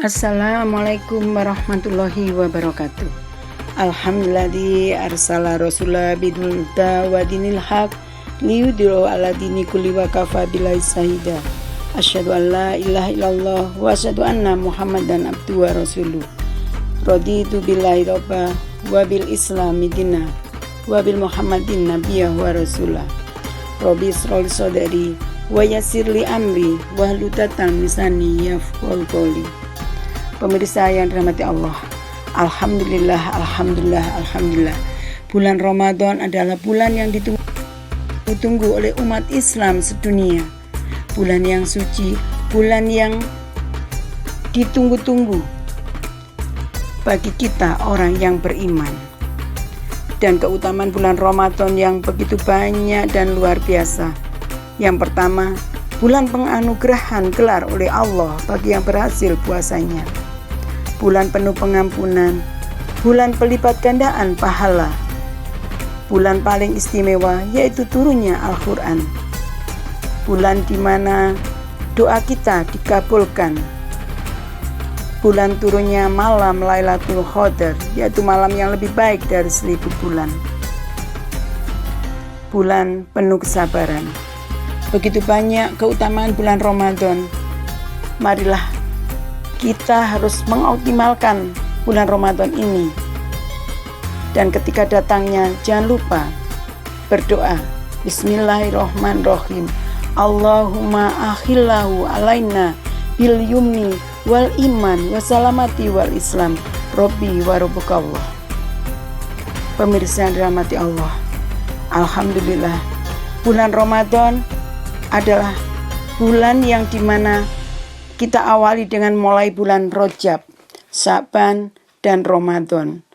Assalamualaikum warahmatullahi wabarakatuh. Alhamdulilladzi arsala rasulah bidul huda wa dinil haq liyudhhirahu ala dini kulli wa kafa billahi syahida. Asyhadu an la ilaha illallah wa asyhadu anna Muhammadan abduhu wa rasuluh. Raditu billahi robba wa bil islami dina wa bil Muhammadin nabiyya wa rasulah. Rabbi ishrah li sadri wa yassir li amri wahlul 'uqdatam min lisani yafqahu qawli. Pemirsa yang dirahmati Allah, Alhamdulillah. Bulan Ramadan adalah bulan yang ditunggu oleh umat Islam sedunia. Bulan yang suci, bulan yang ditunggu-tunggu bagi kita orang yang beriman. Dan keutamaan bulan Ramadan yang begitu banyak dan luar biasa. Yang pertama, bulan penganugerahan gelar oleh Allah bagi yang berhasil puasanya. Bulan penuh pengampunan, bulan pelipat gandaan pahala, bulan paling istimewa yaitu turunnya Al-Quran, bulan di mana doa kita dikabulkan, bulan turunnya malam Lailatul Qadar yaitu malam yang lebih baik dari 1000 bulan, bulan penuh kesabaran. Begitu banyak keutamaan bulan Ramadan. Marilah kita harus mengoptimalkan bulan Ramadan ini. Dan ketika datangnya jangan lupa berdoa. Bismillahirrahmanirrahim. Allahumma akhillahu alaina bil yumni wal iman wasalamati wal islam. Rabbi wa rabbukallah. Pemirsa yang dirahmati Allah, alhamdulillah, bulan Ramadan adalah bulan yang dimana kita awali dengan mulai bulan Rajab, Sya'ban, dan Ramadan.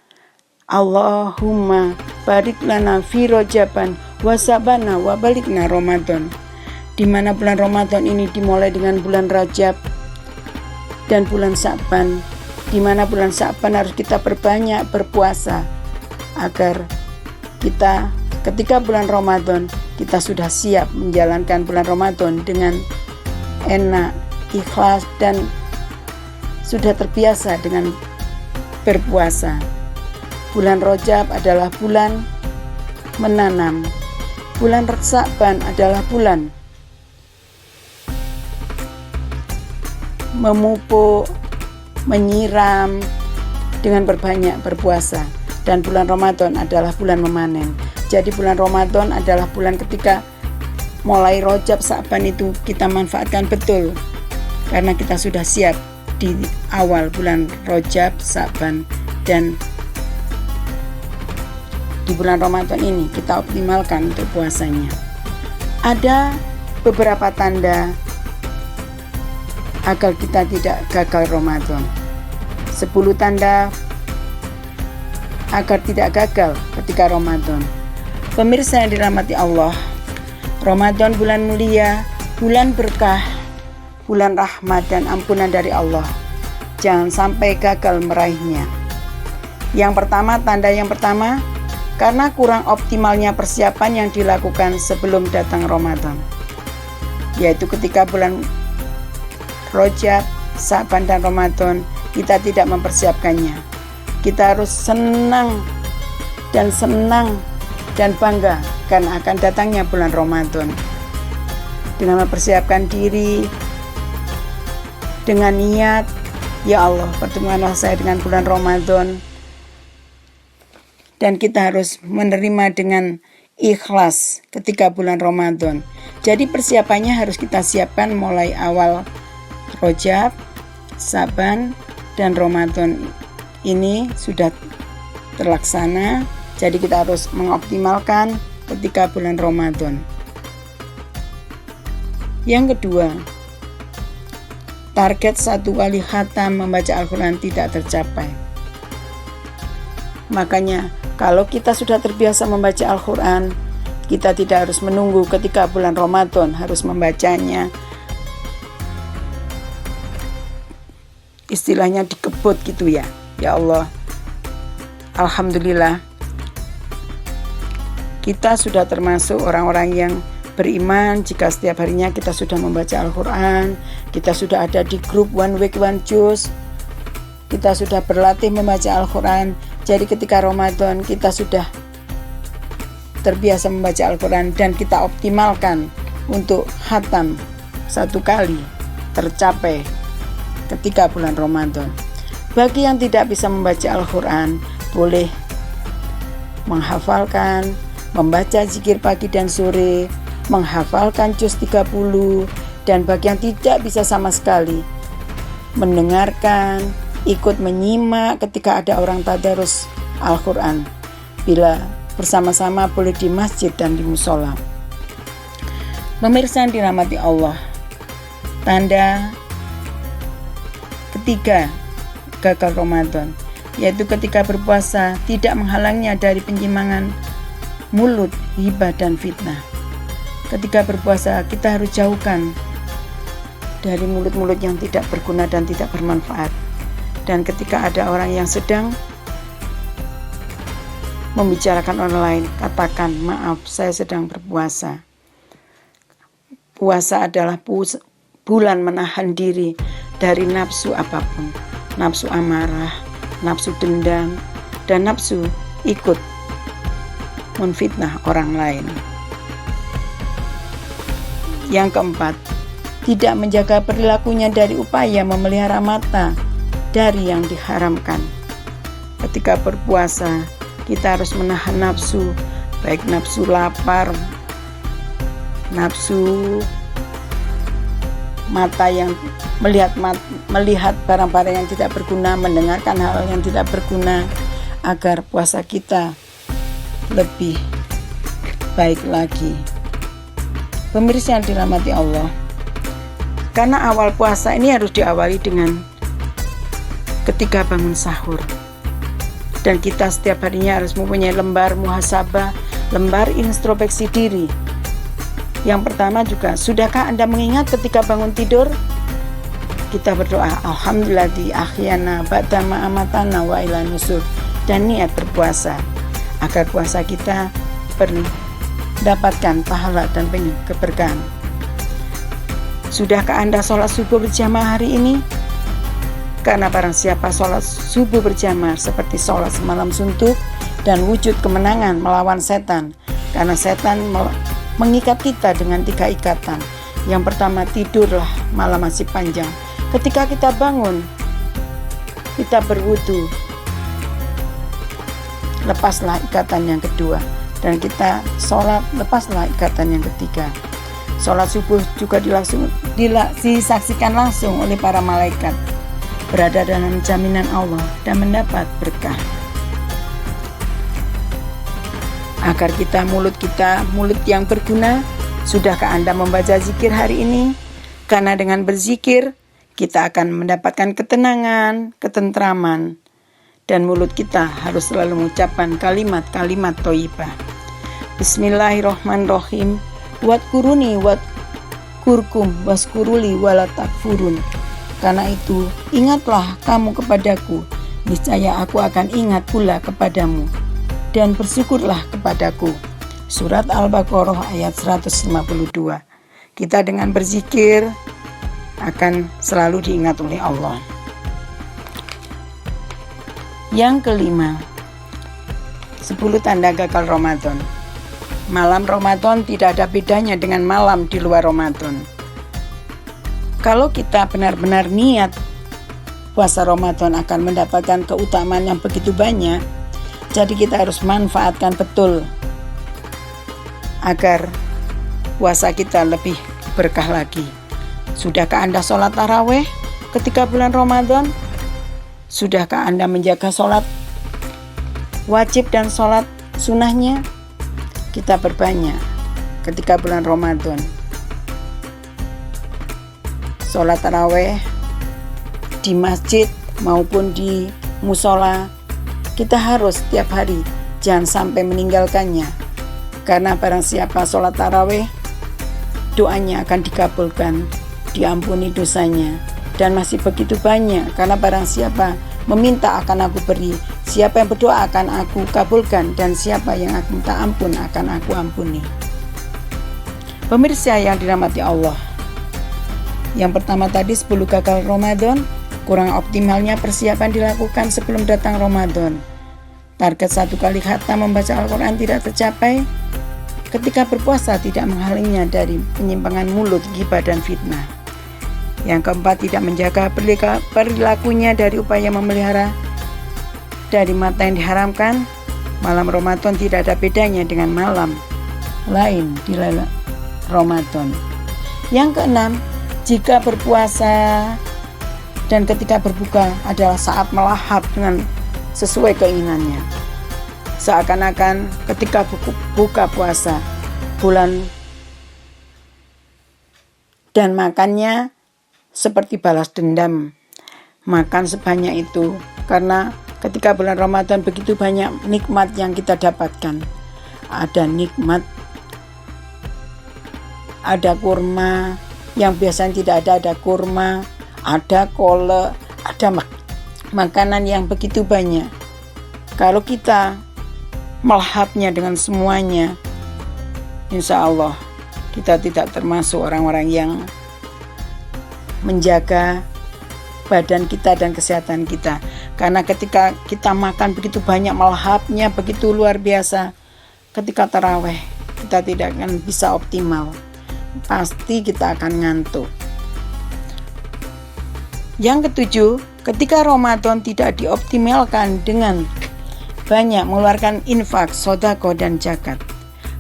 Allahumma barik lana fi Rajaban wa Sya'bana wa balikna Ramadan. Di mana bulan Ramadan ini dimulai dengan bulan Rajab dan bulan Sya'ban. Di mana bulan Sya'ban harus kita perbanyak berpuasa agar kita ketika bulan Ramadan kita sudah siap menjalankan bulan Ramadan dengan enak, ikhlas, dan sudah terbiasa dengan berpuasa. Bulan Rajab adalah bulan menanam. Bulan Sya'ban adalah bulan memupuk, menyiram dengan berbanyak berpuasa. Dan bulan Ramadan adalah bulan memanen. Jadi bulan Ramadan adalah bulan ketika mulai Rajab, Sya'ban itu kita manfaatkan betul. Karena kita sudah siap di awal bulan Rajab, Sya'ban, dan di bulan Ramadan ini kita optimalkan untuk puasanya. Ada beberapa tanda agar kita tidak gagal Ramadan. 10 tanda agar tidak gagal ketika Ramadan. Pemirsa yang dirahmati Allah, Ramadan bulan mulia, bulan berkah, bulan rahmat dan ampunan dari Allah. Jangan sampai gagal meraihnya. Tanda yang pertama, karena kurang optimalnya persiapan yang dilakukan sebelum datang Ramadan. Yaitu ketika bulan Rajab, Sya'ban, dan Ramadan kita tidak mempersiapkannya. Kita harus senang dan bangga karena akan datangnya bulan Ramadan. Dengan mempersiapkan diri dengan niat, ya Allah, pertemukanlah saya dengan bulan Ramadan. Dan kita harus menerima dengan ikhlas ketika bulan Ramadan. Jadi persiapannya harus kita siapkan mulai awal Rajab, Sya'ban, dan Ramadan ini sudah terlaksana. Jadi kita harus mengoptimalkan ketika bulan Ramadan. Yang kedua, target 1 kali khatam membaca Al-Quran tidak tercapai. Makanya kalau kita sudah terbiasa membaca Al-Quran, kita tidak harus menunggu ketika bulan Ramadan harus membacanya. Istilahnya dikebut gitu ya. Ya Allah, alhamdulillah, kita sudah termasuk orang-orang yang beriman jika setiap harinya kita sudah membaca Al-Quran, kita sudah ada di grup One Week One Juice, kita sudah berlatih membaca Al-Quran. Jadi ketika Ramadan kita sudah terbiasa membaca Al-Quran dan kita optimalkan untuk khatam 1 kali tercapai ketika bulan Ramadan. Bagi yang tidak bisa membaca Al-Quran, boleh menghafalkan, membaca zikir pagi dan sore, menghafalkan juz 30, dan bagi yang tidak bisa sama sekali, mendengarkan, ikut menyimak ketika ada orang tadarus Al-Quran. Bila bersama-sama boleh di masjid dan di musola. Pemirsa yang dirahmati Allah, tanda ketiga gagal Ramadan, yaitu ketika berpuasa tidak menghalangnya dari penyimpangan mulut, hibah, dan fitnah. Ketika berpuasa kita harus jauhkan dari mulut-mulut yang tidak berguna dan tidak bermanfaat. Dan ketika ada orang yang sedang membicarakan orang lain, katakan, maaf, saya sedang berpuasa. Puasa adalah bulan menahan diri dari nafsu apapun, nafsu amarah, nafsu dendam, dan nafsu ikut menfitnah orang lain. Yang keempat, tidak menjaga perilakunya dari upaya memelihara mata dari yang diharamkan. Ketika berpuasa, kita harus menahan nafsu, baik nafsu lapar, nafsu mata yang melihat barang-barang yang tidak berguna, mendengarkan hal yang tidak berguna, agar puasa kita lebih baik lagi. Pemirsa yang dirahmati Allah, karena awal puasa ini harus diawali dengan ketika bangun sahur, dan kita setiap harinya harus mempunyai lembar muhasabah, lembar introspeksi diri. Yang pertama juga, sudahkah Anda mengingat ketika bangun tidur? Kita berdoa, Alhamdulillah ahyana ba'da ma amatana wa ila nusur, dan niat berpuasa agar puasa kita mendapatkan pahala dan keberkahan. Sudahkah Anda sholat subuh berjamaah hari ini? Karena barang siapa sholat subuh berjamaah seperti sholat semalam suntuk dan wujud kemenangan melawan setan. Karena setan mengikat kita dengan 3 ikatan. Yang pertama, tidurlah malam masih panjang. Ketika kita bangun, kita berwudu, lepaslah ikatan yang kedua, dan kita sholat, lepaslah ikatan yang ketiga. Sholat subuh juga disaksikan langsung oleh para malaikat, berada dalam jaminan Allah dan mendapat berkah. Agar mulut yang berguna. Sudahkah Anda membaca zikir hari ini? Karena dengan berzikir kita akan mendapatkan ketenangan, ketentraman, dan mulut kita harus selalu mengucapkan kalimat-kalimat thayyibah. Bismillahirrahmanirrahim. Wadkuruni wadkurkum waskuruli wala takfurun. Karena itu ingatlah kamu kepadaku, niscaya aku akan ingat pula kepadamu, dan bersyukurlah kepadaku. Surat Al-Baqarah ayat 152. Kita dengan berzikir akan selalu diingat oleh Allah. Yang kelima, 10 tanda gagal Ramadan. Malam Ramadan tidak ada bedanya dengan malam di luar Ramadan. Kalau kita benar-benar niat puasa Ramadan akan mendapatkan keutamaan yang begitu banyak, jadi kita harus manfaatkan betul agar puasa kita lebih berkah lagi. Sudahkah Anda sholat tarawih ketika bulan Ramadan? Sudahkah Anda menjaga sholat wajib dan sholat sunnahnya? Kita berbanyak ketika bulan Ramadan. Sholat tarawih di masjid maupun di musola, kita harus setiap hari, jangan sampai meninggalkannya. Karena barang siapa sholat tarawih, doanya akan dikabulkan, diampuni dosanya, dan masih begitu banyak. Karena barang siapa meminta akan aku beri, siapa yang berdoa akan aku kabulkan, dan siapa yang aku minta ampun akan aku ampuni. Pemirsa yang dirahmati Allah, yang pertama tadi 10 gagal Ramadan, Kurang optimalnya persiapan dilakukan sebelum datang Ramadan. Target 1 kali khatam membaca Al-Quran tidak tercapai. Ketika berpuasa tidak menghalangnya dari penyimpangan mulut, ghibah, dan fitnah. Yang keempat, tidak menjaga perilakunya dari upaya memelihara dari mata yang diharamkan. Malam Ramadan tidak ada bedanya dengan malam lain di Ramadan. Yang keenam, jika berpuasa dan ketika berbuka adalah saat melahap dengan sesuai keinginannya. Seakan-akan ketika buka puasa bulan dan makannya seperti balas dendam, makan sebanyak itu, karena ketika bulan Ramadan begitu banyak nikmat yang kita dapatkan. Ada nikmat, ada kurma yang biasanya tidak ada kurma, ada kolak, ada makanan yang begitu banyak. Kalau kita melahapnya dengan semuanya, insya Allah kita tidak termasuk orang-orang yang menjaga badan kita dan kesehatan kita. Karena ketika kita makan begitu banyak, melahapnya begitu luar biasa, ketika taraweh kita tidak akan bisa optimal, pasti kita akan ngantuk. Yang ketujuh, ketika Ramadan tidak dioptimalkan dengan banyak mengeluarkan infak, sodako, dan zakat.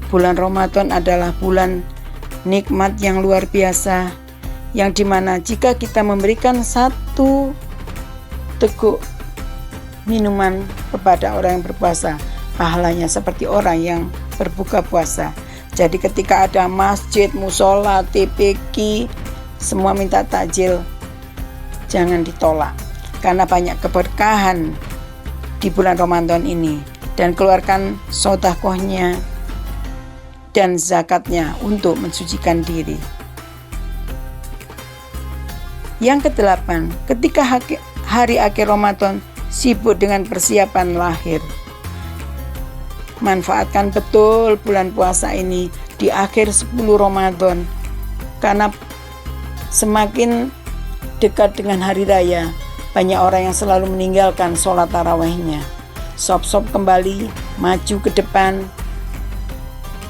Bulan Ramadan adalah bulan nikmat yang luar biasa, yang dimana jika kita memberikan 1 teguk minuman kepada orang yang berpuasa, pahalanya seperti orang yang berbuka puasa. Jadi ketika ada masjid, musola, TPQ, semua minta takjil, jangan ditolak, karena banyak keberkahan di bulan Ramadan ini. Dan keluarkan sedekahnya dan zakatnya untuk mensucikan diri. Yang kedelapan, ketika hari akhir Ramadan sibuk dengan persiapan lahir. Manfaatkan betul bulan puasa ini di akhir 10 Ramadan, karena semakin dekat dengan hari raya, banyak orang yang selalu meninggalkan sholat tarawihnya. Sop-sop kembali, maju ke depan.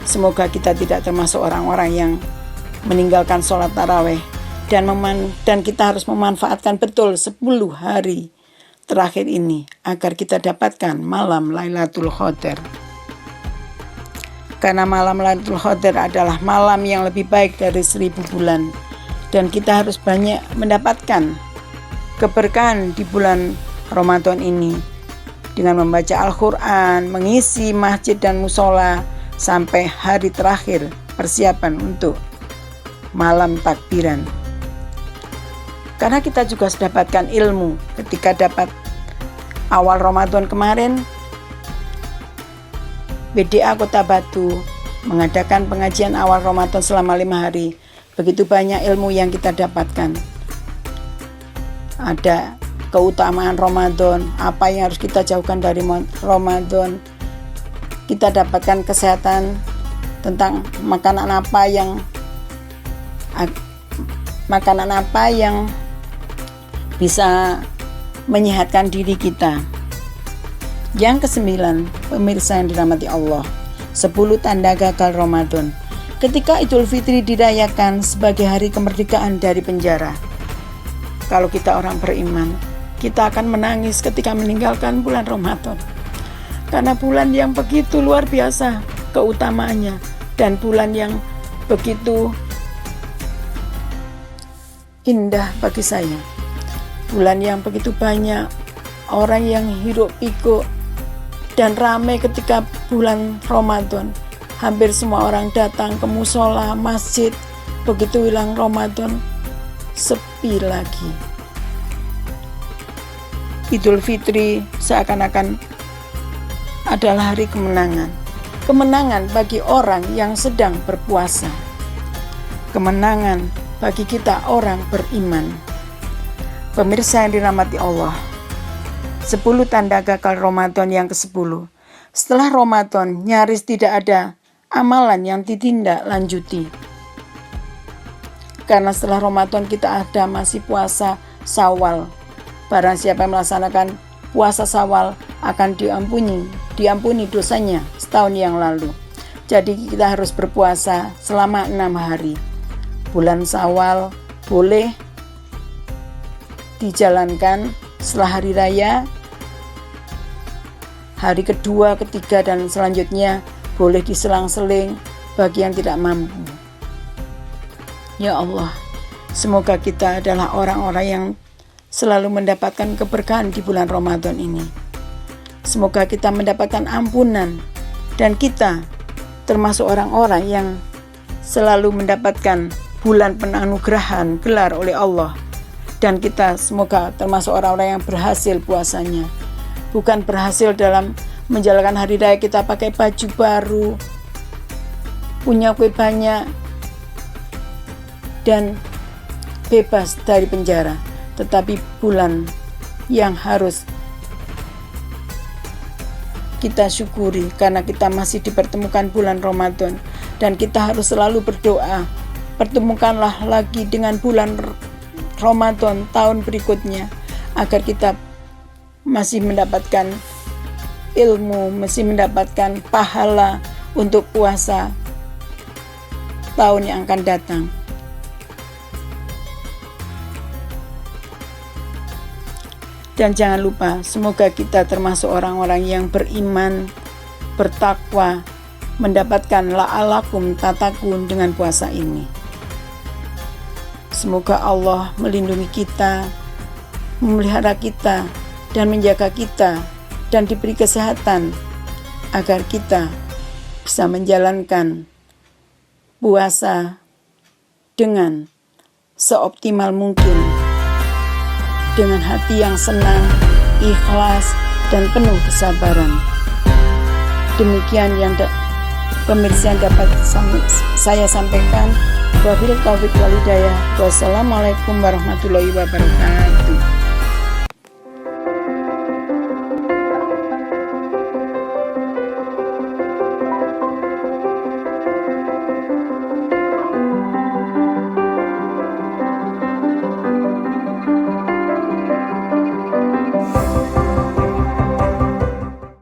Semoga kita tidak termasuk orang-orang yang meninggalkan sholat tarawih, dan kita harus memanfaatkan betul 10 hari terakhir ini agar kita dapatkan malam Lailatul Qadar. Karena malam Lailatul Qadar adalah malam yang lebih baik dari 1000 bulan, dan kita harus banyak mendapatkan keberkahan di bulan Ramadan ini dengan membaca Al-Quran, mengisi masjid dan musola sampai hari terakhir persiapan untuk malam takbiran. Karena kita juga dapatkan ilmu ketika dapat awal Ramadan kemarin, BDA Kota Batu mengadakan pengajian awal Ramadan selama 5 hari. Begitu banyak ilmu yang kita dapatkan. Ada keutamaan Ramadan, apa yang harus kita jauhkan dari Ramadan. Kita dapatkan kesehatan tentang makanan apa yang bisa menyehatkan diri kita. Yang kesembilan, pemirsa yang dirahmati Allah, 10 tanda gagal Ramadan. Ketika Idul Fitri dirayakan sebagai hari kemerdekaan dari penjara, kalau kita orang beriman, kita akan menangis ketika meninggalkan bulan Ramadan, karena bulan yang begitu luar biasa keutamaannya, dan bulan yang begitu indah bagi saya. Bulan yang begitu banyak orang yang hiruk pikuk dan ramai ketika bulan Ramadan. Hampir semua orang datang ke musola, masjid. Begitu hilang Ramadan, sepi lagi. Idul Fitri seakan-akan adalah hari kemenangan. Kemenangan bagi orang yang sedang berpuasa. Kemenangan bagi kita orang beriman. Pemirsa yang dirahmati Allah, 10 tanda gagal Ramadan yang ke-10. Setelah Ramadan nyaris tidak ada amalan yang ditindaklanjuti. Karena setelah Ramadan kita ada masih puasa Syawal. Barang siapa melaksanakan puasa Syawal akan diampuni dosanya setahun yang lalu. Jadi kita harus berpuasa selama 6 hari. Bulan Syawal boleh dijalankan setelah hari raya, hari kedua, ketiga, dan selanjutnya boleh diselang-seling bagi yang tidak mampu. Ya Allah, semoga kita adalah orang-orang yang selalu mendapatkan keberkahan di bulan Ramadan ini. Semoga kita mendapatkan ampunan dan kita termasuk orang-orang yang selalu mendapatkan bulan penganugerahan gelar oleh Allah. Dan kita semoga termasuk orang-orang yang berhasil puasanya. Bukan berhasil dalam menjalankan hari raya kita pakai baju baru, punya kue banyak, dan bebas dari penjara. Tetapi bulan yang harus kita syukuri karena kita masih dipertemukan bulan Ramadan, dan kita harus selalu berdoa, pertemukanlah lagi dengan bulan Ramadan tahun berikutnya agar kita masih mendapatkan ilmu, masih mendapatkan pahala untuk puasa tahun yang akan datang. Dan jangan lupa, semoga kita termasuk orang-orang yang beriman, bertakwa, mendapatkan la'alakum tatakun dengan puasa ini. Semoga Allah melindungi kita, memelihara kita, dan menjaga kita, dan diberi kesehatan agar kita bisa menjalankan puasa dengan seoptimal mungkin, dengan hati yang senang, ikhlas, dan penuh kesabaran. Demikian yang pemirsa dapat saya sampaikan. Wabillahi taufiq wal hidayah. Wassalamualaikum warahmatullahi wabarakatuh.